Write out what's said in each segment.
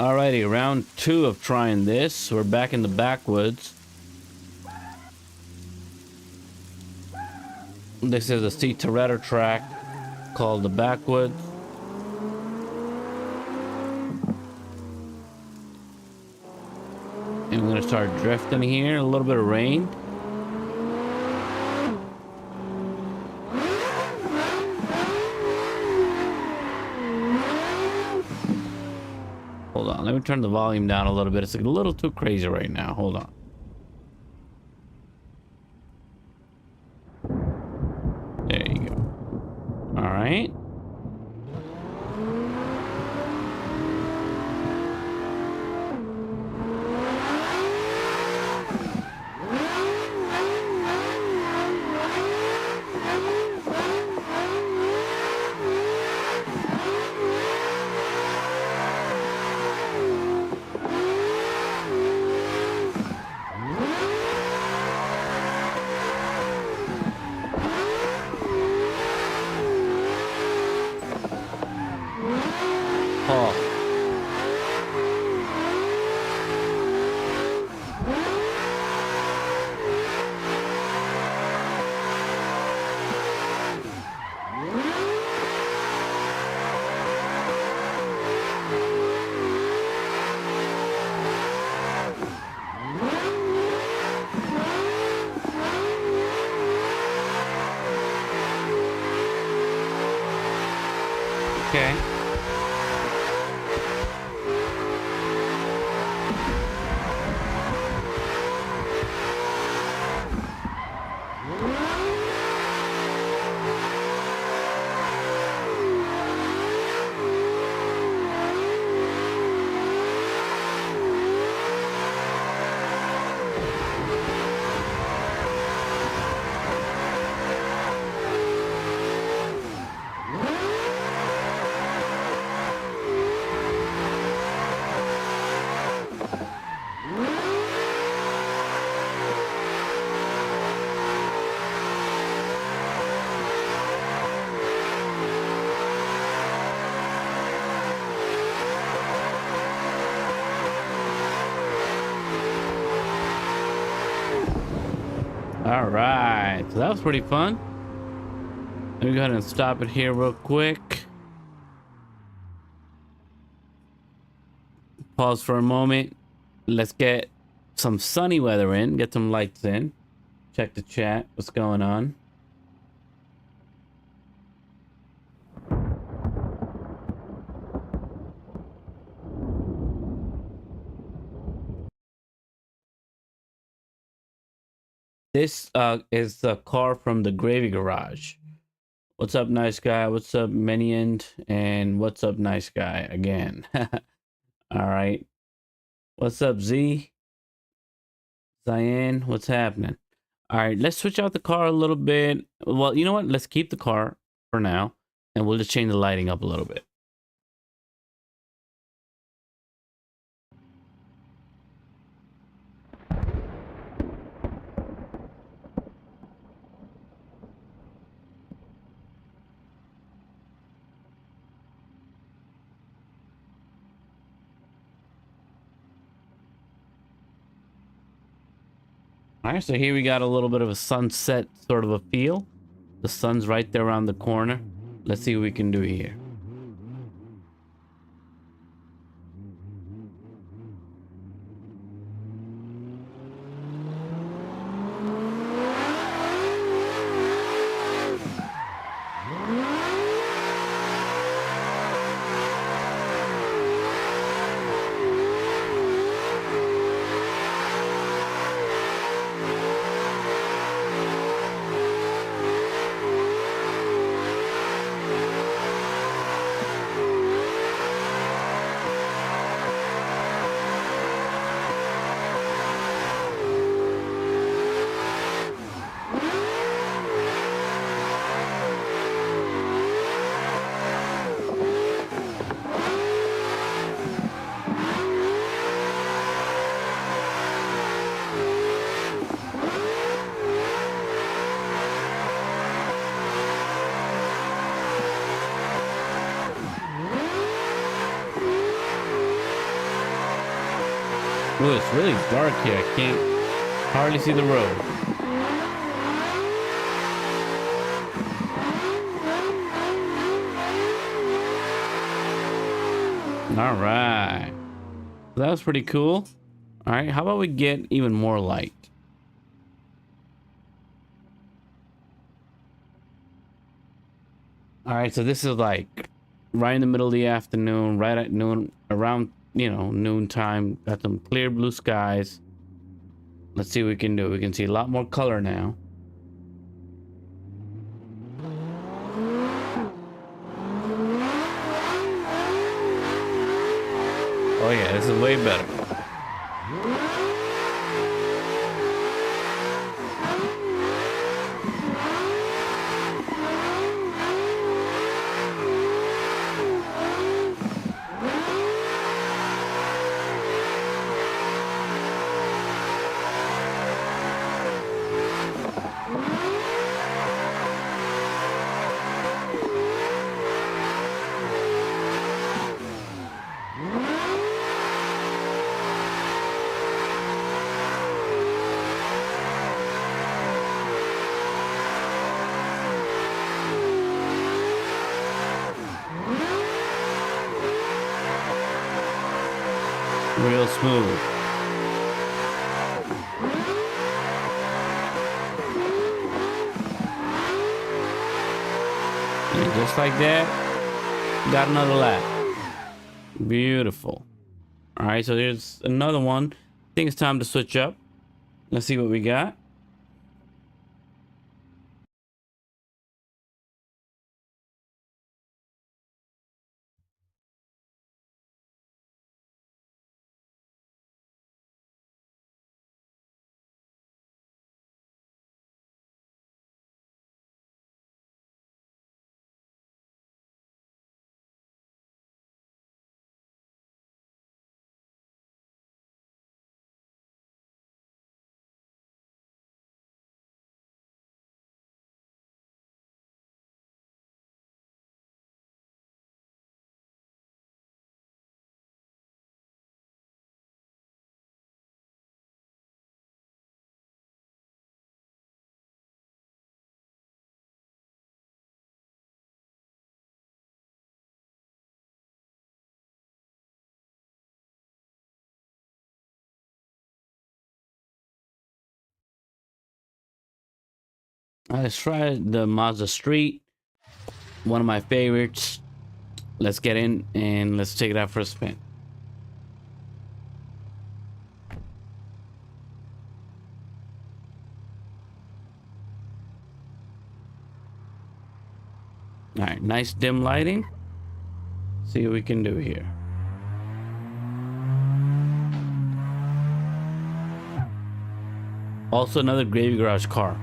Alrighty, round 2 of trying this. We're back in the backwoods. This is a CToretto track called the Backwoods. And we're gonna start drifting here. A little bit of rain. Hold on, let me turn the volume down a little bit. It's a little too crazy right now. Hold on. There you go. All right. Okay. All right, so that was pretty fun. Let me go ahead and stop it here real quick. Pause for a moment. Let's get some sunny weather in, get some lights in. Check the chat. What's going on? This is the car from the Gravy Garage. What's up, nice guy? What's up, Minion? And what's up, nice guy? Again. All right. What's up, Z? Cyan, what's happening? All right, let's switch out the car a little bit. Well, you know what? Let's keep the car for now, and we'll just change the lighting up a little bit. All right, so here we got a little bit of a sunset sort of a feel. The sun's right there around the corner. Let's see what we can do here. Ooh, it's really dark here. I can't hardly see the road. All right. That was pretty cool. All right. How about we get even more light? All right. So this is like right in the middle of the afternoon, right at noon, around, noon time. Got some clear blue skies. Let's see what we can do. We can see a lot more color now. Oh yeah, this is way better. Real smooth. And just like that, got another lap. Beautiful. All right, so there's another one. I think it's time to switch up. Let's see what we got. All right, let's try the Mazda Street. One of my favorites. Let's get in and let's take it out for a spin. All right, nice dim lighting. See what we can do here. Also another Gravy Garage car.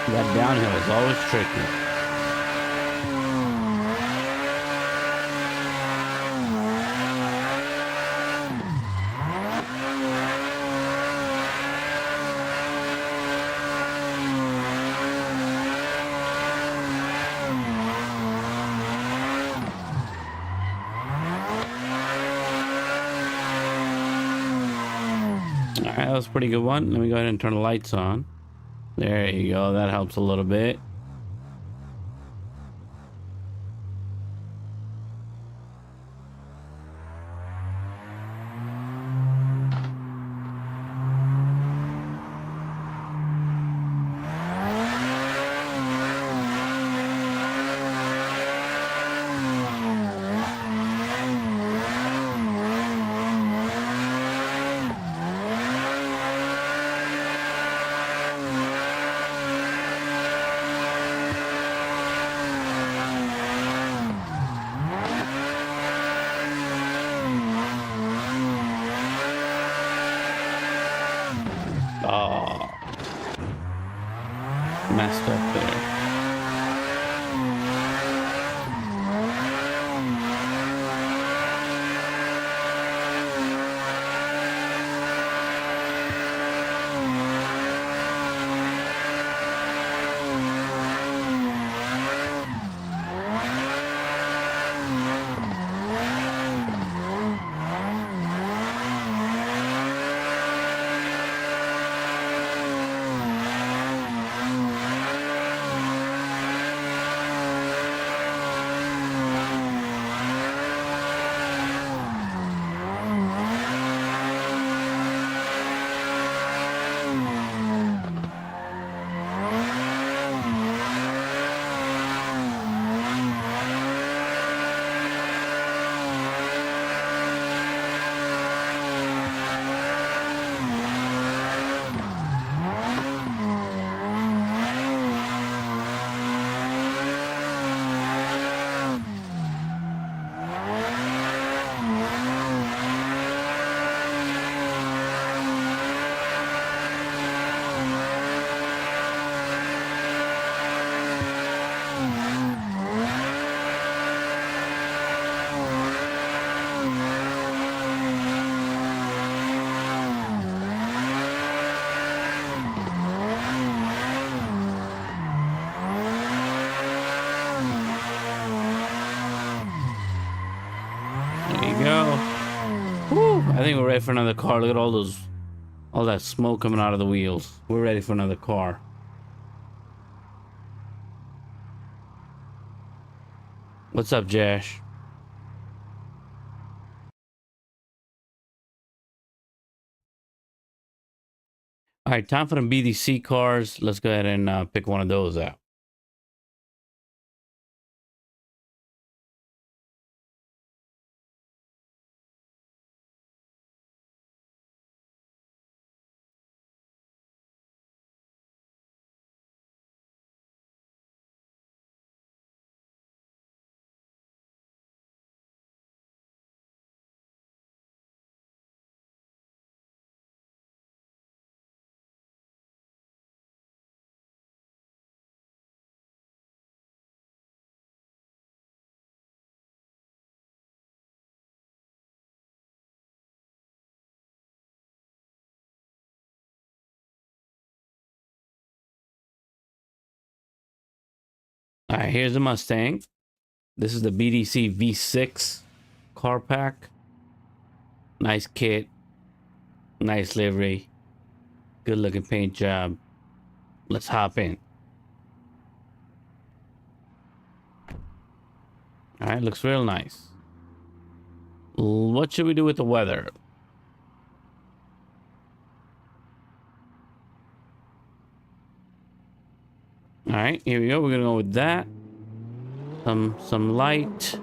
That downhill is always tricky. All right, that was a pretty good one. Let me go ahead and turn the lights on. There you go. That helps a little bit. messed up there. Go. Woo! I think we're ready for another car. Look at all that smoke coming out of the wheels. We're ready for another car. What's up, Jash? All right, time for the BDC cars. Let's go ahead and pick one of those out. All right, here's the Mustang. This is the BDC V6 car pack. Nice kit. Nice livery. Good looking paint job. Let's hop in. All right, looks real nice. What should we do with the weather? All right, here we go. We're gonna go with that. Some light.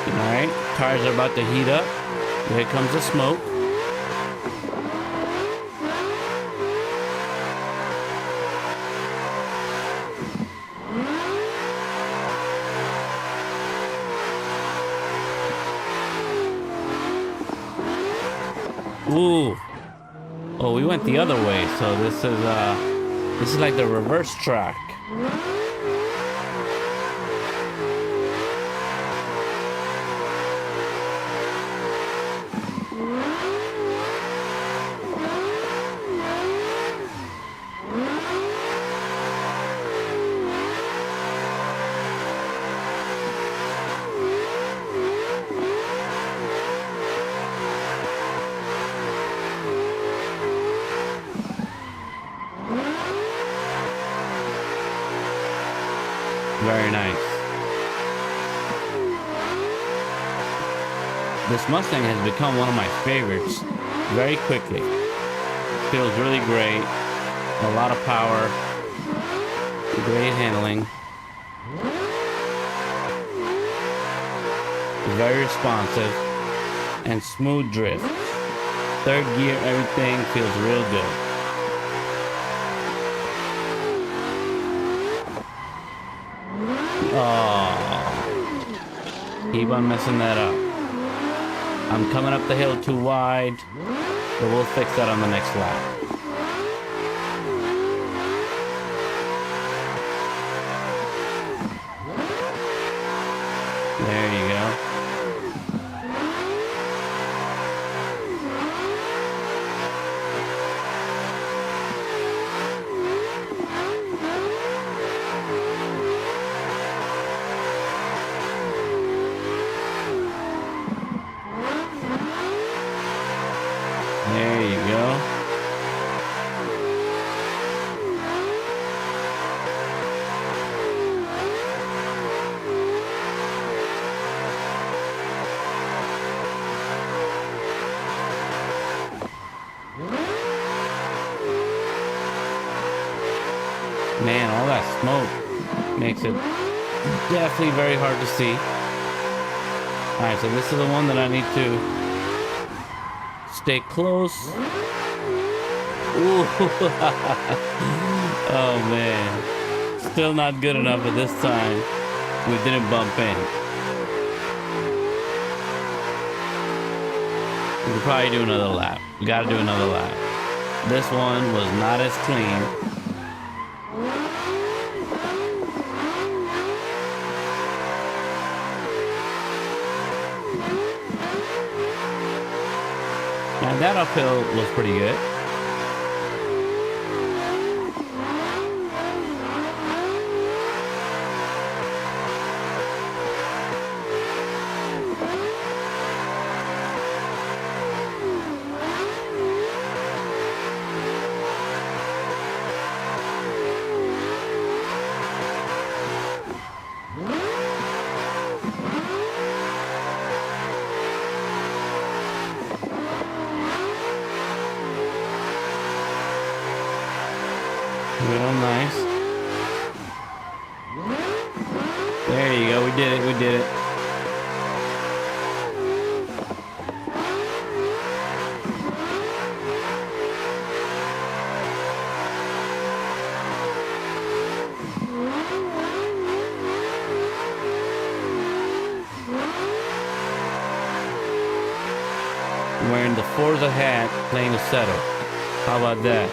All right, tires are about to heat up. Here comes the smoke. Ooh. Oh, we went the other way. So this is like the reverse track. Very nice. This Mustang has become one of my favorites very quickly. Feels really great. A lot of power. Great handling. Very responsive. And smooth drift. Third gear, everything feels real good. Oh, keep on messing that up. I'm coming up the hill too wide, but we'll fix that on the next lap. There you go. There you go. Man, all that smoke makes it definitely very hard to see. All right, so this is the one that I need to stay close. Ooh. Oh man, still not good enough, but this time we didn't bump in. We could probably do another lap. We gotta do another lap. This one was not as clean. And that uphill was pretty good. Real nice. There you go. We did it. We did it. Wearing the Forza hat, playing Assetto. How about that?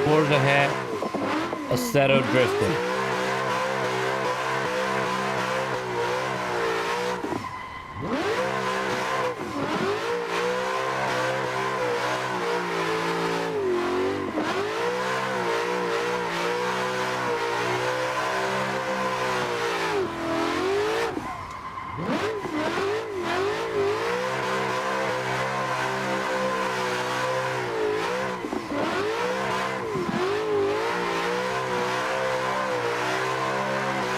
Forza hat, Assetto drifting.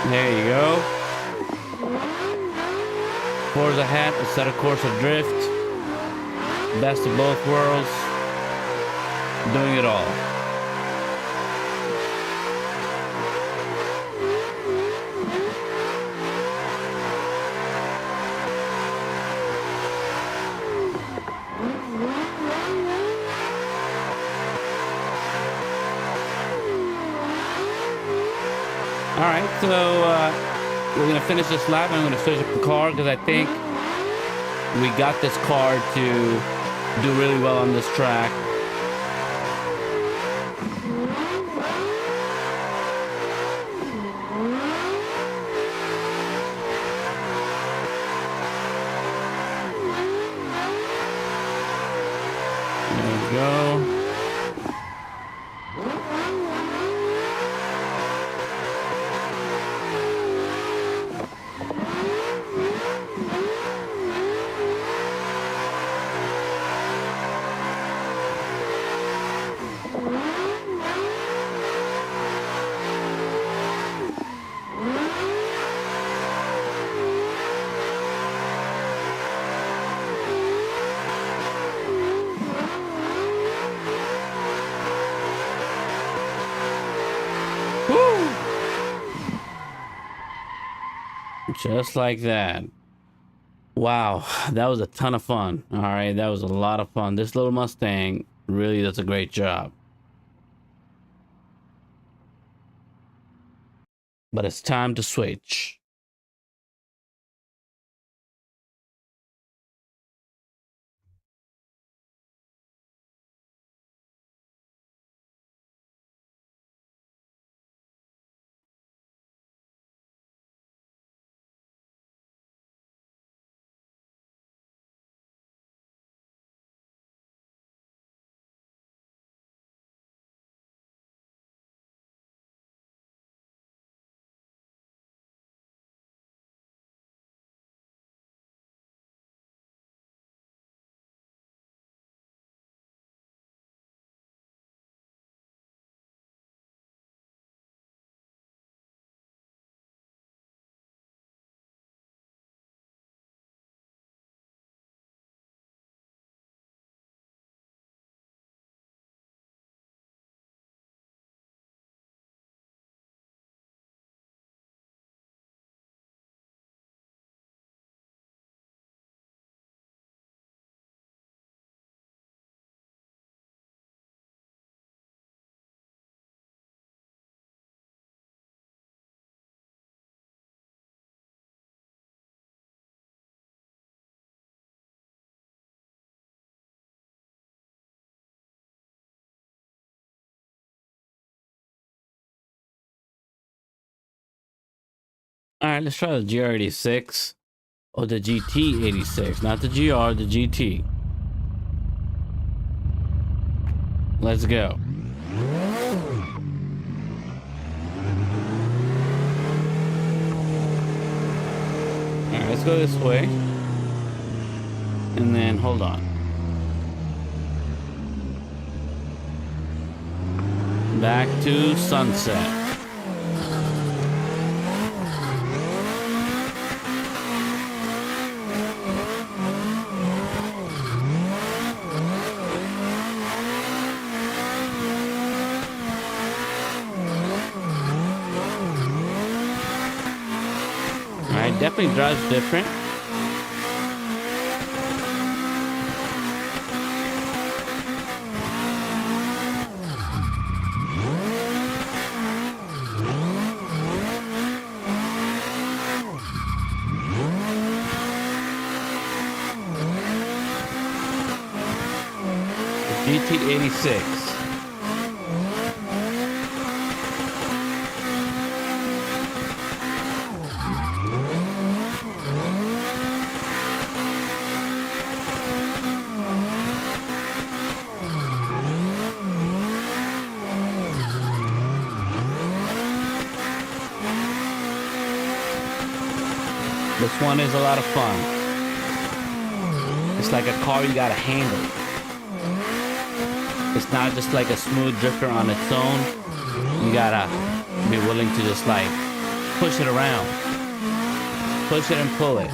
There you go. Forza hat, Assetto Corsa drift. Best of both worlds. Doing it all. All right, so we're gonna finish this lap. I'm gonna finish up the car because I think we got this car to do really well on this track. There we go. Just like that. Wow, that was a ton of fun. All right, that was a lot of fun. This little Mustang really does a great job. But it's time to switch. All right, let's try the GR86 or the GT86, not the GR, the GT. Let's go. All right, let's go this way. And then hold on. Back to Sunset. Definitely drives different. The GT86. This one is a lot of fun. It's like a car you gotta handle. It's not just like a smooth drifter on its own. You gotta be willing to just like push it around. Push it and pull it.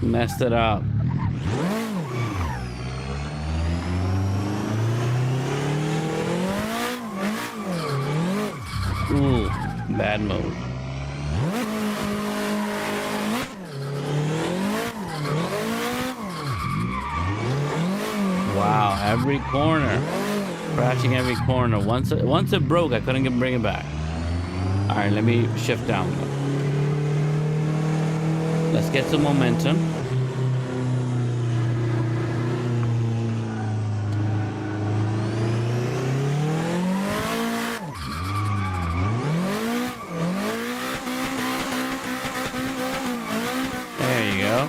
Messed it up. Ooh, bad mode. Wow, every corner. Crashing every corner. Once it broke, I couldn't bring it back. All right, let me shift down. Let's get some momentum. There you go.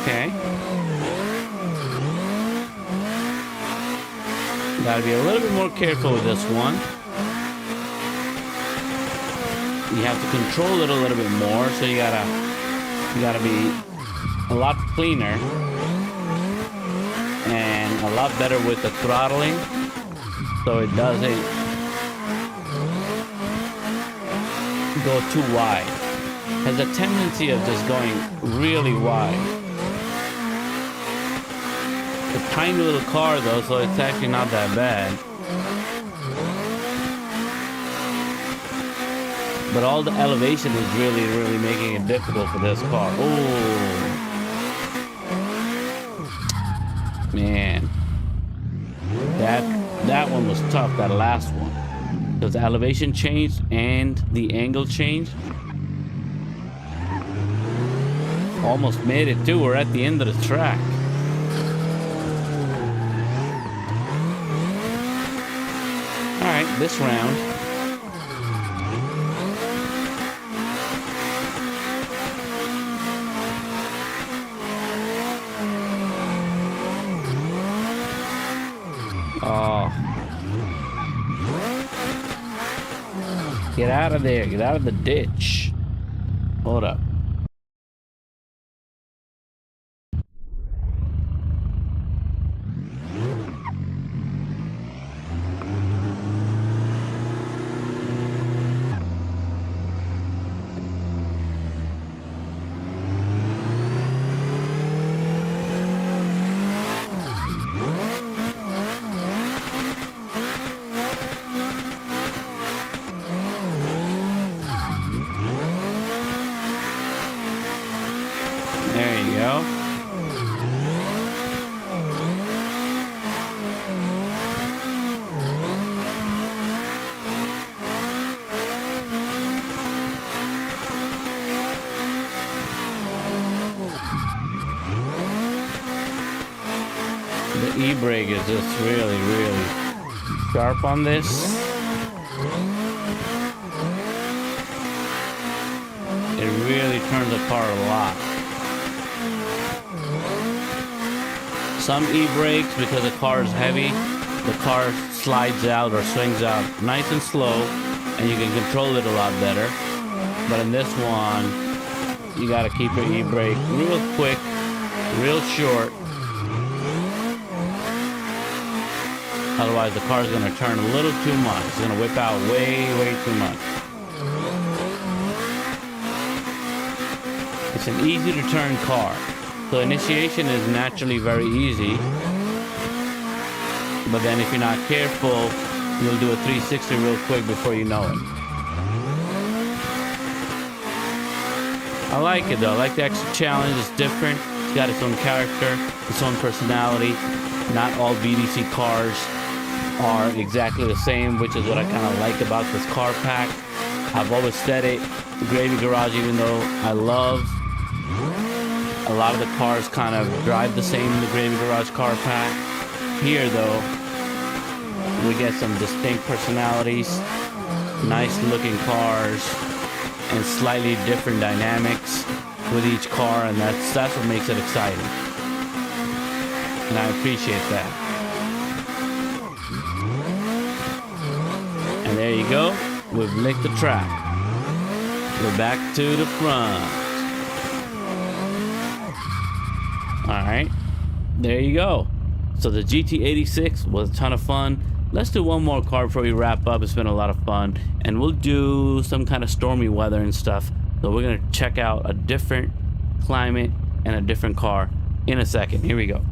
Okay. Gotta be a little bit more careful with this one. You have to control it a little bit more, so you gotta be a lot cleaner and a lot better with the throttling, so it doesn't go too wide. Has a tendency of just going really wide. It's a tiny little car though, so it's actually not that bad. But all the elevation is really making it difficult for this car. Oh man, that one was tough. That last one, because the elevation changed and the angle changed. Almost made it too. We're at the end of the track. All right, this round. Oh. Get out of there. Get out of the ditch. Hold up. There you go. The e-brake is just really sharp on this. It really turns the car a lot. Some e-brakes, because the car is heavy, the car slides out or swings out nice and slow, and you can control it a lot better. But in this one, you gotta keep your e-brake real quick, real short. Otherwise, the car is gonna turn a little too much. It's gonna whip out way too much. It's an easy to turn car. So initiation is naturally very easy, but then if you're not careful, you'll do a 360 real quick before you know it. I like it though. I like the extra challenge. It's different. It's got its own character, its own personality. Not all BDC cars are exactly the same, which is what I kind of like about this car pack. I've always said it. The Gravy Garage, even though I love a lot of the cars kind of drive the same in the Gravy Garage car pack. Here though, we get some distinct personalities, nice looking cars, and slightly different dynamics with each car, and that's what makes it exciting. And I appreciate that. And there you go, we've licked the track. We're back to the front. Alright, there you go. So the GT86 was a ton of fun. Let's do one more car before we wrap up. It's been a lot of fun. And we'll do some kind of stormy weather and stuff. So we're going to check out a different climate and a different car in a second. Here we go.